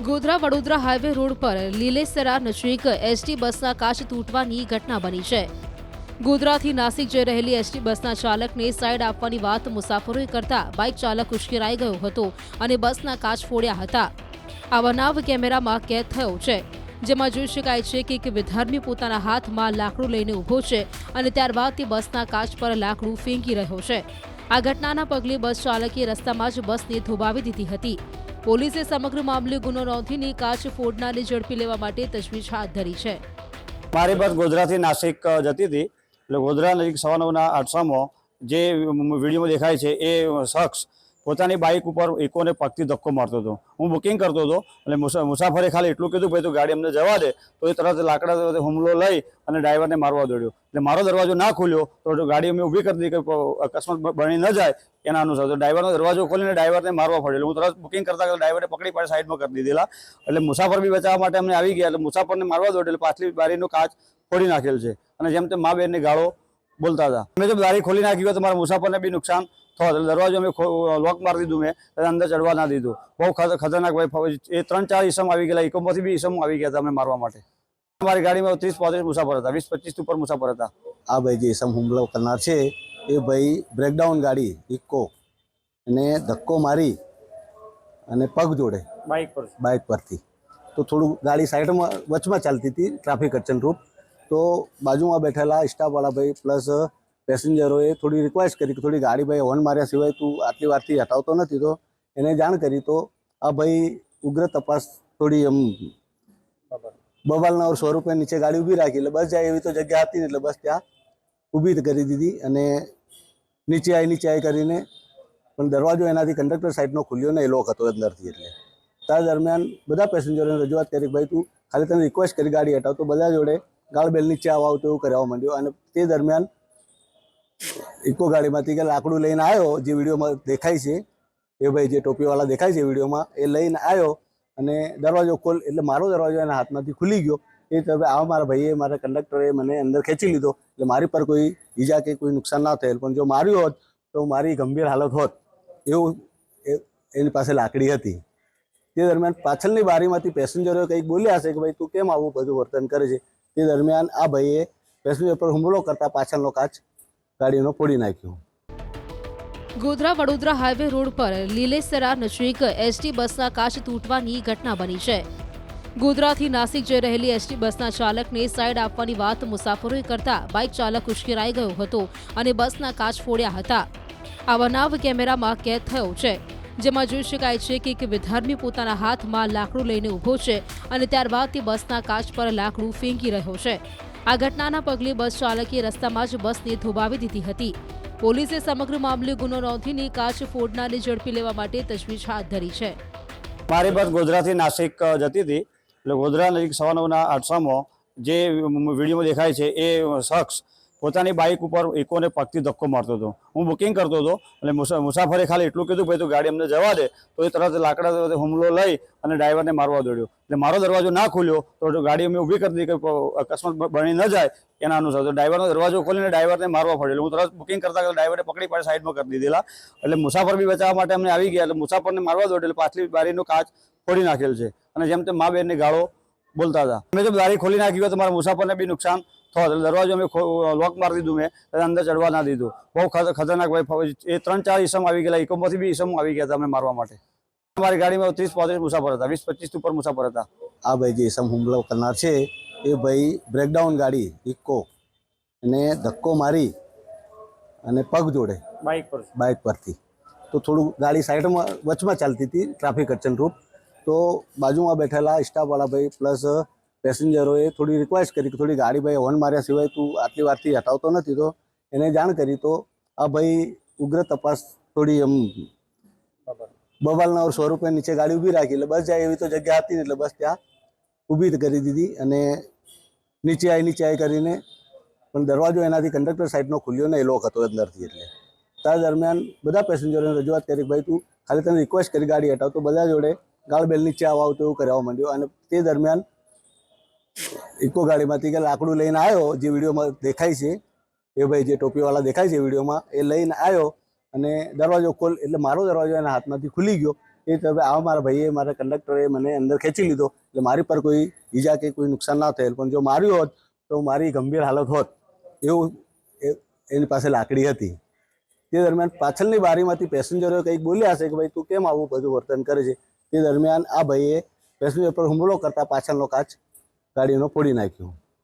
Godhra Vadodara highway road પર લીલેસરા નજીક ST બસના કાચ તૂટવાની ઘટના બની છે। ગોધરાથી નાસિક જઈ રહેલી એસટી બસના ચાલકને સાઈડ આપવાની વાત મુસાફરોએ કરતા બાઇક ચાલક ઉશ્કેરાઈ ગયો હતો અને બસના કાચ ફોડ્યા હતા। આ બનાવ કેમેરામાં કેદ થયો છે, જેમાં જોઈ શકાય છે કે એક વિધર્મી પોતાના હાથમાં લાકડું લઈને ઊભો છે અને ત્યારબાદ તે બસના કાચ પર લાકડું ફેંકી રહ્યો છે। આ ઘટનાના પગલે બસ ચાલકે રસ્તામાં જ બસને થોભાવી દીધી હતી। પોલીસે સમગ્ર મામલે ગુનો નોંધીને કાચ ફોડનારને ઝડપી લેવા માટે તજવીજ હાથ ધરી છે। મારી બસ ગોધરાથી નાસિક જતી હતી, એટલે ગોધરા નજીક 8:15 જે વિડીયોમાં દેખાય છે એ શખ્સ પોતાની બાઇક ઉપર ઇકોને પગથી ધક્કો મારતો હતો। હું બુકિંગ કરતો હતો, એટલે મુસાફરે ખાલી એટલું કીધું ભાઈ તું ગાડી અમને જવા દે, તો એ તરત લાકડા હુમલો લઈ અને ડ્રાઈવરને મારવા દોડ્યો। એટલે મારો દરવાજો ના ખુલ્યો તો ગાડી અમે ઊભી કરી દીધી કે અકસ્માત બની ન જાય એના અનુસાર, તો ડ્રાઈવરનો દરવાજો ખોલીને ડ્રાઈવરને મારવા પડેલો। હું તરત બુકિંગ કરતા ડ્રાઈવરે પકડી પાડી સાઈડમાં કરી દીધેલા, એટલે મુસાફર બી બચાવવા માટે અમને આવી ગયા, એટલે મુસાફરને મારવા દોડેલ, પાછલી બારીનો કાચ ફોડી નાખેલ છે અને જેમ તેમ મા બેનની ગાળો બોલતા હતા। અમે જો બારી ખોલી નાખી હોય તો મારા મુસાફરને બી નુકસાન થવા, દરવાજો અમે લોક મારી દીધું, મેં અંદર ચડવા ના દીધું। બહુ ખતરનાક ભાઈ, એ 3-4 ઈસમ આવી ગયેલા, ઇકોમાંથી બી ઈસમ આવી ગયા હતા અમને મારવા માટે। અમારી ગાડીમાં 30-35 મુસાફર હતા, 20-25 ઉપર મુસાફર હતા। આ ભાઈ જે ઈસમ હુમલો કરનાર છે એ ભાઈ બ્રેકડાઉન ગાડી ઇકો અને ધક્કો મારી અને પગ જોડે બાઇક પરથી, તો થોડું ગાડી સાઈડમાં વચમાં ચાલતી હતી ટ્રાફિક અડચણરૂપ, તો બાજુમાં બેઠેલા સ્ટાફવાળા ભાઈ પ્લસ પેસેન્જરોએ થોડી રિક્વેસ્ટ કરી કે થોડી ગાડી ભાઈ હોર્ન માર્યા સિવાય તું આટલી વારથી હટાવતો નથી, તો એને જાણ કરી। તો આ ભાઈ ઉગ્ર તપાસ થોડી એમ બબાલના ઓર 100 રૂપિયા નીચે ગાડી ઊભી રાખી, એટલે બસ જાય એવી તો જગ્યા હતી ને, એટલે બસ ત્યાં ઊભી કરી દીધી અને નીચે આવી કરીને, પણ દરવાજો એનાથી કંડક્ટર સાઈડનો ખુલ્યો ને એ લોક હતો અંદરથી, એટલે ત્યાં દરમિયાન બધા પેસેન્જરોને રજૂઆત કરી કે ભાઈ તું ખાલી તને રિક્વેસ્ટ કરી ગાડી હટાવ, તો બધા જોડે ગાળબેલ નીચે આવો તો એવું કરવા માંડ્યો। અને તે દરમિયાન ઇકો ગાડીમાંથી કે લાકડું લઈને આવ્યો, જે વિડીયોમાં દેખાય છે એ ભાઈ જે ટોપીવાળા દેખાય છે વિડીયોમાં, એ લઈને આવ્યો અને દરવાજો ખોલ, એટલે મારો દરવાજો એના હાથમાંથી ખુલી ગયો। એ તરફ આ મારા ભાઈએ, મારા કંડક્ટરે મને અંદર ખેંચી લીધો, એટલે મારી પર કોઈ ઈજા કે કોઈ નુકસાન ના થયેલ, પણ જો માર્યું હોત તો મારી ગંભીર હાલત હોત એવું એની પાસે લાકડી હતી। તે દરમિયાન પાછળની બારીમાંથી પેસેન્જરોએ કંઈક બોલ્યા હશે કે ભાઈ તું કેમ આવું બધું વર્તન કરે છે। તે દરમિયાન આ ભાઈએ પેસેન્જર પર હુમલો કરતા પાછળનો કાચ ગાડીનો ફોડી નાખ્યો। ગોધરા વડોદરા હાઈવે રોડ પર લીલેસરા નજીક એસટી બસના કાચ તૂટવાની ઘટના બની છે। ગોધરાથી નાસિક જઈ રહેલી એસટી બસના ચાલકને સાઈડ આપવાની વાત મુસાફરોએ કરતા બાઇક ચાલક ઉશ્કેરાઈ ગયો હતો અને બસના કાચ ફોડ્યા હતા। આ બનાવ કેમેરામાં કેદ થયો છે, જેમાં જોઈ શકાય છે કે એક વિધર્મી પોતાના હાથમાં લાકડું લઈને ઊભો છે અને ત્યારબાદ તે બસના કાચ પર લાકડું ફેંકી રહ્યો છે। આ ઘટનાના પગલે બસ ચાલકે રસ્તામાં જ બસને થોભાવી દીધી હતી। પોલીસે સમગ્ર મામલે ગુનો નોંધીને કાચ ફોડનારને ઝડપી લેવા માટે તજવીજ હાથ ધરી છે। મારી બસ ગોધરાથી નાસિક જતી હતી, એટલે ગોધરા નજીક 8:15 જે વિડીયોમાં દેખાય છે એ શખ્સ પોતાની બાઇક ઉપર ઇકોને પગથી ધક્કો મારતો હતો। હું બુકિંગ કરતો હતો, એટલે મુસાફરે ખાલી એટલું કીધું ભાઈ તું ગાડી અમને જવા દે, તો એ તરત લાકડા હુમલો લઈ અને ડ્રાઈવરને મારવા દોડ્યો। એટલે મારો દરવાજો ના ખુલ્યો તો ગાડી અમે ઊભી કરી દીધી કે અકસ્માત બની ન જાય એના અનુસાર, તો ડ્રાઈવરનો દરવાજો ખોલીને ડ્રાઈવરને મારવા પડેલો। હું તરત બુકિંગ કરતા ડ્રાઈવરે પકડી પાડી સાઈડમાં કરી દીધેલા, એટલે મુસાફર બી બચાવવા માટે અમને આવી ગયા, એટલે મુસાફરને મારવા દોડેલ, પાછલી બારીનો કાચ ફોડી નાખેલ છે અને જેમ તેમ મા બેનની ગાળો બોલતા હતા। અમે જો બારી ખોલી નાખી હોય તો મારા મુસાફરને બી નુકસાન થવા, દરવાજો અમે લોક મારી દીધું, મેં અંદર ચડવા ના દીધું। બહુ ખતરનાક ભાઈ, એ 3-4 ઈસમ આવી ગયેલા, ઇકોમાંથી બી ઈસમ આવી ગયા હતા અમને મારવા માટે। અમારી ગાડીમાં 30-35 મુસાફર હતા, 20-25 ઉપર મુસાફર હતા। આ ભાઈ જે ઈસમ હુમલો કરનાર છે એ ભાઈ બ્રેકડાઉન ગાડી ઇકો અને ધક્કો મારી અને પગ જોડે બાઇક પરથી, તો થોડું ગાડી સાઈડમાં વચમાં ચાલતી હતી ટ્રાફિક અડચણરૂપ, તો બાજુમાં બેઠેલા સ્ટાફવાળા ભાઈ પ્લસ પેસેન્જરોએ થોડી રિક્વેસ્ટ કરી કે થોડી ગાડી ભાઈ હોર્ન માર્યા સિવાય તું આટલી વારથી હટાવતો નથી, તો એને જાણ કરી। તો આ ભાઈ ઉગ્ર તપાસ થોડી એમ બબાલના ઓર 100 રૂપિયા નીચે ગાડી ઊભી રાખી, એટલે બસ જાય એવી તો જગ્યા હતી ને, એટલે બસ ત્યાં ઊભી કરી દીધી અને નીચે આવી કરીને, પણ દરવાજો એનાથી કંડક્ટર સાઈડનો ખુલ્યો ને એ લોક હતો અંદરથી, એટલે ત્યાં દરમિયાન બધા પેસેન્જરોને રજૂઆત કરી કે ભાઈ તું ખાલી તને રિક્વેસ્ટ કરી ગાડી હટાવ, તો બધા જોડે ગાળબેલ નીચે આવો તો એવું કરવા માંડ્યો। અને તે દરમિયાન ઇકો ગાડીમાંથી કે લાકડું લઈને આવ્યો, જે વિડીયોમાં દેખાય છે એ ભાઈ જે ટોપીવાળા દેખાય છે વિડીયોમાં, એ લઈને આવ્યો અને દરવાજો ખોલ, એટલે મારો દરવાજો એના હાથમાંથી ખુલી ગયો। એ તરફ આ મારા ભાઈએ મારા કંડક્ટરે મને અંદર ખેંચી લીધો એટલે મારી પર કોઈ ઈજા કે કોઈ નુકસાન ના થયેલ, પણ જો માર્યું હોત તો મારી ગંભીર હાલત હોત એવું એની પાસે લાકડી હતી. તે દરમિયાન પાછળની બારીમાંથી પેસેન્જરોએ કંઈક બોલ્યા હશે કે ભાઈ તું કેમ આવું બધું વર્તન કરે છે. તે દરમિયાન આ ભાઈએ પેસેન્જર પર હુમલો કરતા પાછળનો કાચ ગાડીનો ફોડી નાખ્યો.